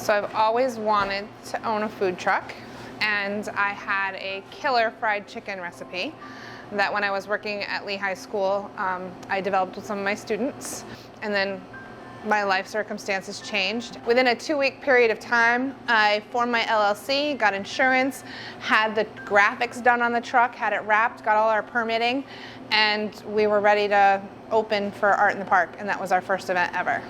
So I've always wanted to own a food truck, and I had a killer fried chicken recipe that when I was working at Lee High School, I developed with some of my students, and then my life circumstances changed. Within a 2-week period of time, I formed my LLC, got insurance, had the graphics done on the truck, had it wrapped, got all our permitting, and we were ready to open for Art in the Park, and that was our first event ever.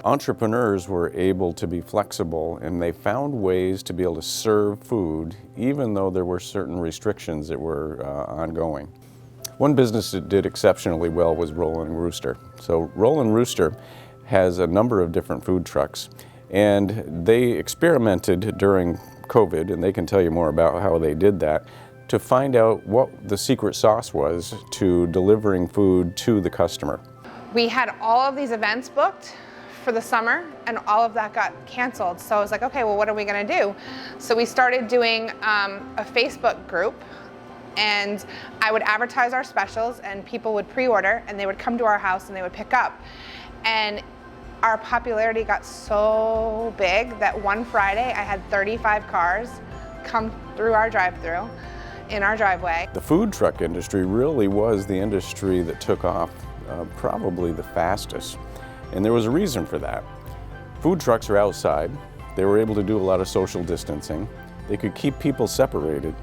Entrepreneurs were able to be flexible, and they found ways to be able to serve food even though there were certain restrictions that were ongoing. One business that did exceptionally well was Rollin' Rooster. So Rollin' Rooster has a number of different food trucks, and they experimented during COVID, and they can tell you more about how they did that, to find out what the secret sauce was to delivering food to the customer. We had all of these events booked for the summer, and all of that got canceled. So I was like, okay, well, what are we gonna do? So we started doing a Facebook group, and I would advertise our specials, and people would pre-order, and they would come to our house and they would pick up. And our popularity got so big that one Friday I had 35 cars come through our drive-through in our driveway. The food truck industry really was the industry that took off probably the fastest. And there was a reason for that. Food trucks are outside. They were able to do a lot of social distancing. They could keep people separated,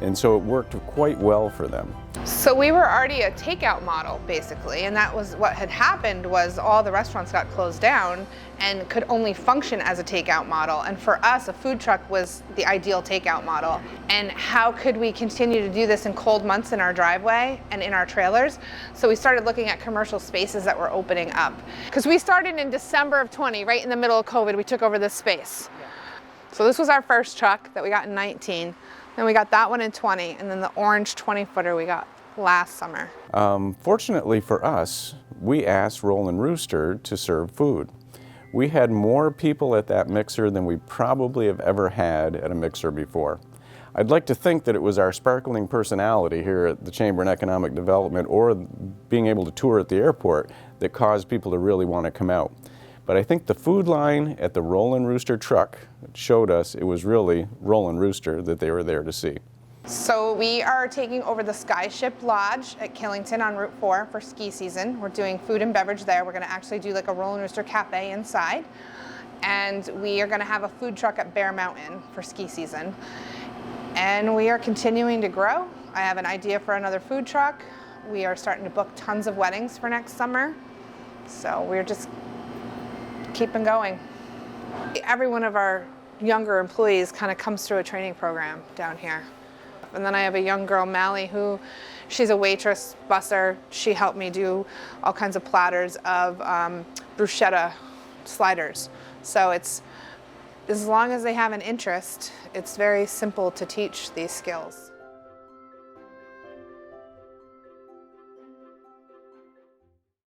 and so it worked quite well for them. So we were already a takeout model, basically, and that was what had happened was all the restaurants got closed down and could only function as a takeout model. And for us, a food truck was the ideal takeout model. And how could we continue to do this in cold months in our driveway and in our trailers? So we started looking at commercial spaces that were opening up. Because we started in December of 20, right in the middle of COVID, we took over this space. So this was our first truck that we got in 19. Then we got that one in 20, and then the orange 20-footer we got last summer. Fortunately for us, we asked Rollin' Rooster to serve food. We had more people at that mixer than we probably have ever had at a mixer before. I'd like to think that it was our sparkling personality here at the Chamber and Economic Development or being able to tour at the airport that caused people to really want to come out. But I think the food line at the Rollin' Rooster truck showed us it was really Rollin' Rooster that they were there to see. So we are taking over the Skyship Lodge at Killington on Route 4 for ski season. We're doing food and beverage there. We're going to actually do like a Rollin' Rooster cafe inside. And we are going to have a food truck at Bear Mountain for ski season. And we are continuing to grow. I have an idea for another food truck. We are starting to book tons of weddings for next summer. So we're just keeping going. Every one of our younger employees kind of comes through a training program down here. And then I have a young girl, Mally, who she's a waitress, busser. She helped me do all kinds of platters of bruschetta sliders. So it's, as long as they have an interest, it's very simple to teach these skills.